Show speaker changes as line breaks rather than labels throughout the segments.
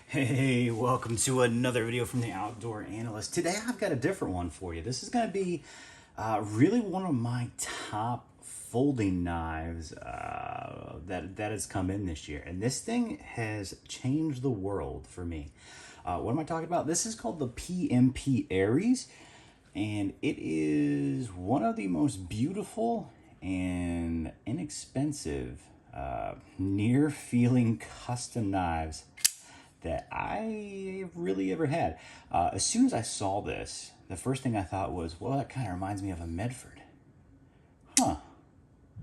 Hey, welcome to another video from the Outdoor Analyst. Today I've got a different one for you. This is going to be really one of my top folding knives that has come in this year. And this thing has changed the world for me. What am I talking about? This is called the PMP Aries. And it is one of the most beautiful and inexpensive near feeling custom knives that I really ever had. As soon as I saw this, the first thing I thought was, well, that kind of reminds me of a Medford. Huh.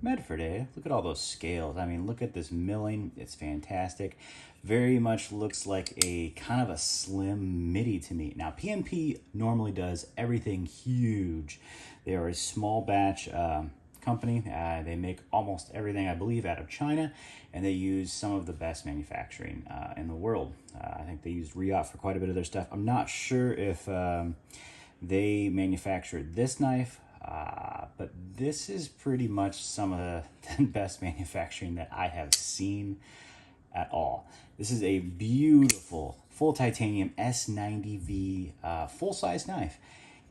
Medford, eh? Look at all those scales. I mean, look at this milling. It's fantastic. Very much looks like a kind of a slim midi to me. Now, PMP normally does everything huge. They are a small batch company. They make almost everything, I believe, out of China, and they use some of the best manufacturing in the world. I think they use Riot for quite a bit of their stuff. I'm not sure if they manufactured this knife, but this is pretty much some of the best manufacturing that I have seen at all. This is a beautiful full titanium S90V full-size knife,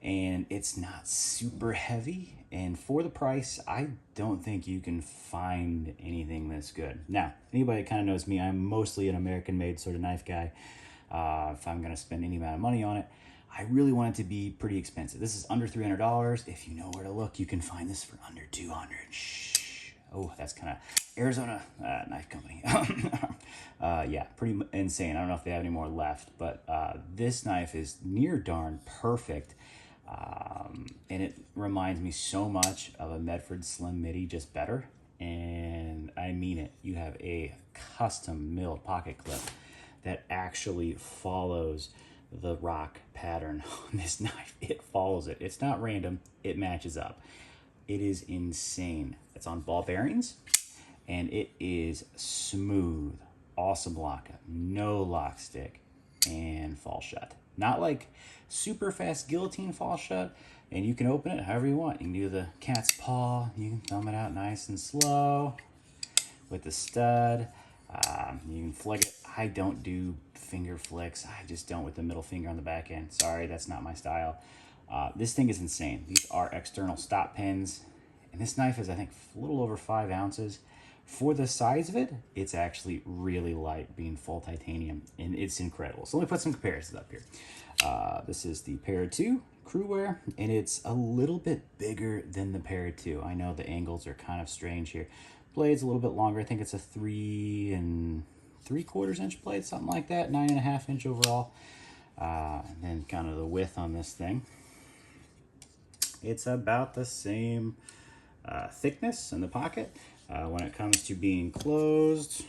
and it's not super heavy, and for the price I don't think you can find anything this good. Now, anybody kind of knows me, I'm mostly an American-made sort of knife guy. If I'm going to spend any amount of money on it, I really want it to be pretty expensive. This is under $300. If you know where to look, you can find this for under $200. Shh. Oh, that's kind of Arizona knife company. Yeah, pretty insane. I don't know if they have any more left, but this knife is near darn perfect. And it reminds me so much of a Medford Slim Midi, just better. And I mean it. You have a custom milled pocket clip that actually follows the rock pattern on this knife. It follows it. It's not random. It matches up. It is insane. It's on ball bearings, and it is smooth. Awesome lockup. No lock stick, and fall shut. Not like super fast guillotine fall shut, and you can open it however you want. You can do the cat's paw. You can thumb it out nice and slow with the stud. You can flick it. I don't do finger flicks. I just don't with the middle finger on the back end. Sorry, that's not my style. This thing is insane. These are external stop pins, and this knife is, I think, a little over 5 ounces. For the size of it, it's actually really light, being full titanium, and it's incredible. So let me put some comparisons up here. This is the Para 2 crew wear, and it's a little bit bigger than the Para 2. I know the angles are kind of strange here. Blade's a little bit longer. I think it's a 3 3/4 inch blade, something like that, 9.5 inch overall. And then kind of the width on this thing, it's about the same thickness in the pocket. When it comes to being closed,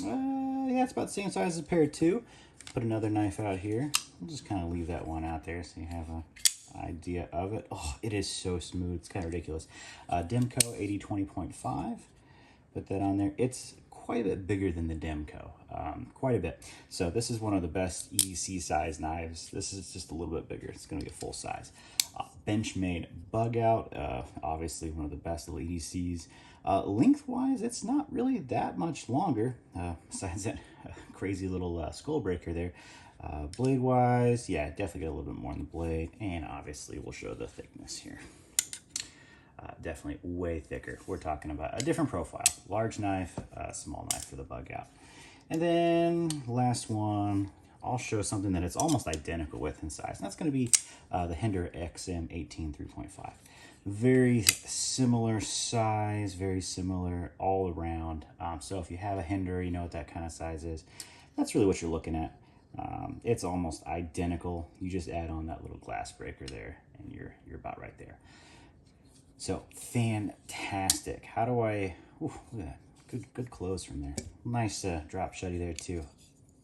yeah, it's about the same size as a Para 2. Put another knife out here. We'll just kind of leave that one out there so you have an idea of it. Oh, it is so smooth. It's kind of ridiculous. Demco 80/20.5. Put that on there. It's quite a bit bigger than the Demco, quite a bit. So this is one of the best EDC size knives. This is just a little bit bigger. It's going to be a full size. Benchmade bug out, obviously one of the best little EDCs. Lengthwise, it's not really that much longer, besides that crazy little skull breaker there. Blade wise, yeah, definitely get a little bit more on the blade, and obviously we'll show the thickness here. Definitely way thicker. We're talking about a different profile. Large knife, small knife for the bug out. And then last one, I'll show something that it's almost identical with in size. And that's going to be the Hinder XM 18/3.5. Very similar size, very similar all around. So if you have a Hinder, you know what that kind of size is. That's really what you're looking at. It's almost identical. You just add on that little glass breaker there, and you're about right there. So fantastic. How do I? Ooh, look at that. Good close from there. Nice drop shutty there too.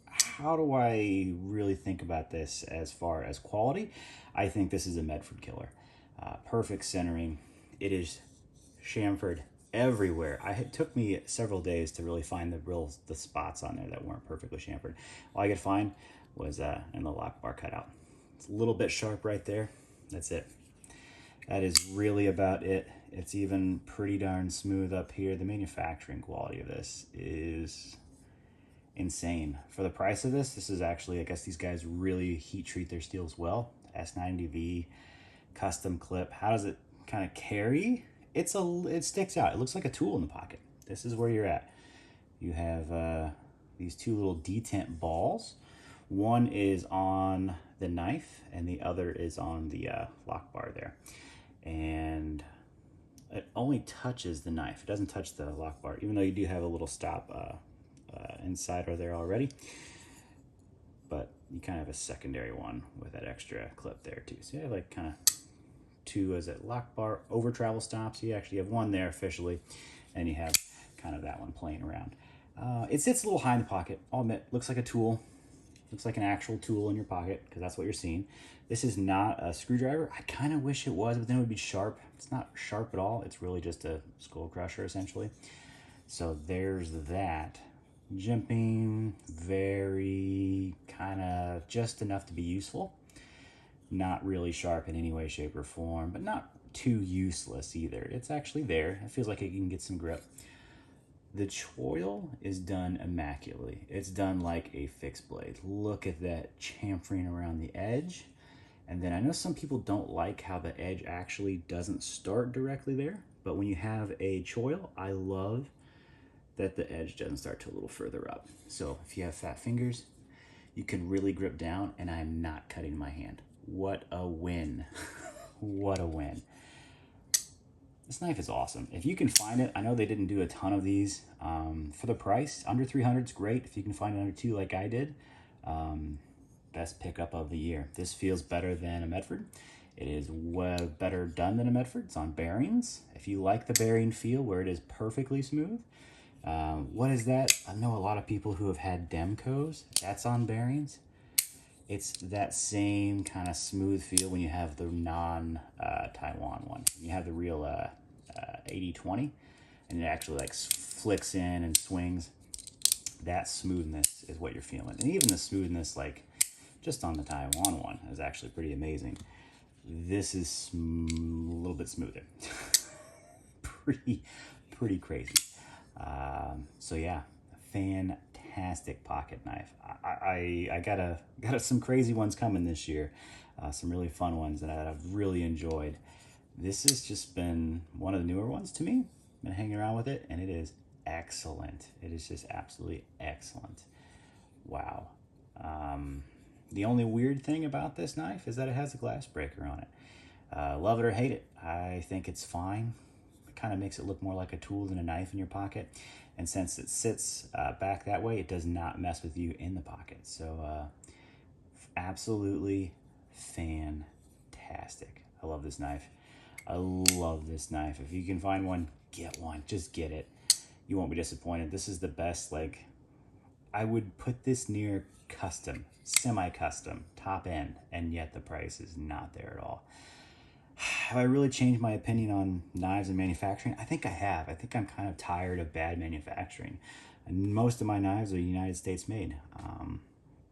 How do I really think about this as far as quality? I think this is a Medford killer. Perfect centering. It is chamfered everywhere. It took me several days to really find the spots on there that weren't perfectly chamfered. All I could find was in the lock bar cutout. It's a little bit sharp right there. That's it. That is really about it. It's even pretty darn smooth up here. The manufacturing quality of this is insane. For the price of this is actually, I guess these guys really heat treat their steels well. S90V custom clip. How does it kind of carry? It sticks out. It looks like a tool in the pocket. This is where you're at. You have these two little detent balls. One is on the knife and the other is on the lock bar there. And it only touches the knife. It doesn't touch the lock bar, even though you do have a little stop insider there already. But you kind of have a secondary one with that extra clip there too. So you have like kind of two as a lock bar over travel stops. You actually have one there officially, and you have kind of that one playing around. It sits a little high in the pocket. I'll admit, looks like a tool. Looks like an actual tool in your pocket, because that's what you're seeing. This is not a screwdriver. I kind of wish it was, but then it would be sharp. It's not sharp at all. It's really just a skull crusher, essentially. So there's that. Jimping, very kind of just enough to be useful. Not really sharp in any way, shape, or form, but not too useless either. It's actually there. It feels like it can get some grip. The choil is done immaculately. It's done like a fixed blade. Look at that chamfering around the edge. And then I know some people don't like how the edge actually doesn't start directly there, but when you have a choil, I love that the edge doesn't start to a little further up. So if you have fat fingers, you can really grip down, and I'm not cutting my hand. What a win. What a win. This knife is awesome. If you can find it, I know they didn't do a ton of these. For the price, under 300 is great. If you can find it under 2 like I did, best pickup of the year. This feels better than a Medford. It is better done than a Medford. It's on bearings. If you like the bearing feel where it is perfectly smooth, what is that? I know a lot of people who have had Demcos. That's on bearings. It's that same kind of smooth feel when you have the non-Taiwan one. You have the real 80/20, and it actually like flicks in and swings. That smoothness is what you're feeling. And even the smoothness, like just on the Taiwan one, is actually pretty amazing. This is a little bit smoother. pretty crazy. So yeah, fantastic pocket knife. I got some crazy ones coming this year, some really fun ones that I've really enjoyed. This has just been one of the newer ones to me. Been hanging around with it, and it is excellent. It is just absolutely excellent. Wow. The only weird thing about this knife is that it has a glass breaker on it. Love it or hate it, I think it's fine. It kind of makes it look more like a tool than a knife in your pocket. And since it sits back that way, it does not mess with you in the pocket. So absolutely fantastic. I love this knife. I love this knife. If you can find one, get one. Just get it. You won't be disappointed. This is the best, like, I would put this near custom, semi-custom, top end, and yet the price is not there at all. Have I really changed my opinion on knives and manufacturing? I think I have. I think I'm kind of tired of bad manufacturing. And most of my knives are United States made.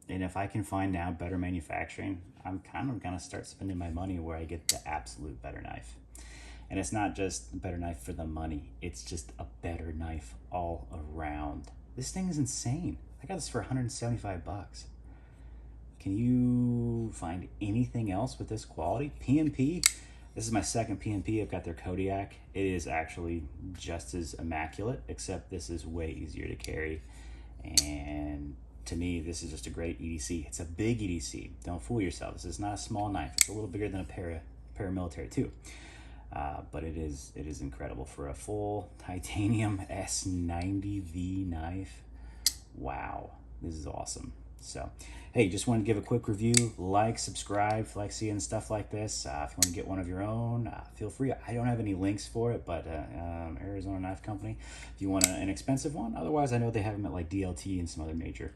And if I can find now better manufacturing, I'm kind of going to start spending my money where I get the absolute better knife. And it's not just a better knife for the money. It's just a better knife all around. This thing is insane. I got this for 175 bucks. Can you find anything else with this quality? PMP. This is my second PMP. I've got their Kodiak. It is actually just as immaculate, except this is way easier to carry. And to me, this is just a great EDC. It's a big EDC. Don't fool yourself. This is not a small knife. It's a little bigger than a paramilitary too. But it is incredible for a full titanium S90V knife. Wow, this is awesome. So, hey, just wanted to give a quick review. Like, subscribe if you like seeing stuff like this. If you want to get one of your own, feel free. I don't have any links for it, but Arizona Knife Company. If you want an expensive one, otherwise I know they have them at like DLT and some other major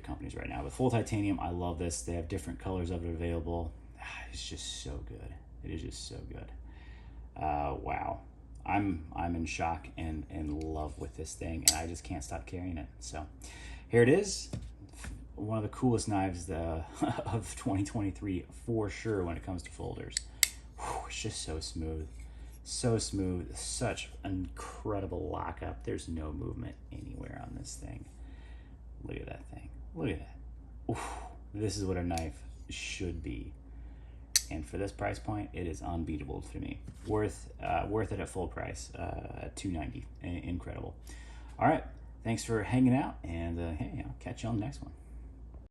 companies right now. But full titanium, I love this. They have different colors of it available. It's just so good. It is just so good. Wow. I'm in shock and in love with this thing, and I just can't stop carrying it. So here it is. One of the coolest knives of 2023 for sure when it comes to folders. Whew, it's just so smooth. So smooth. Such incredible lockup. There's no movement anywhere on this thing. Look at This is what a knife should be. And for this price point, it is unbeatable to me. Worth it at full price, at $290. Incredible. All right, thanks for hanging out, and hey, I'll catch you on the next one.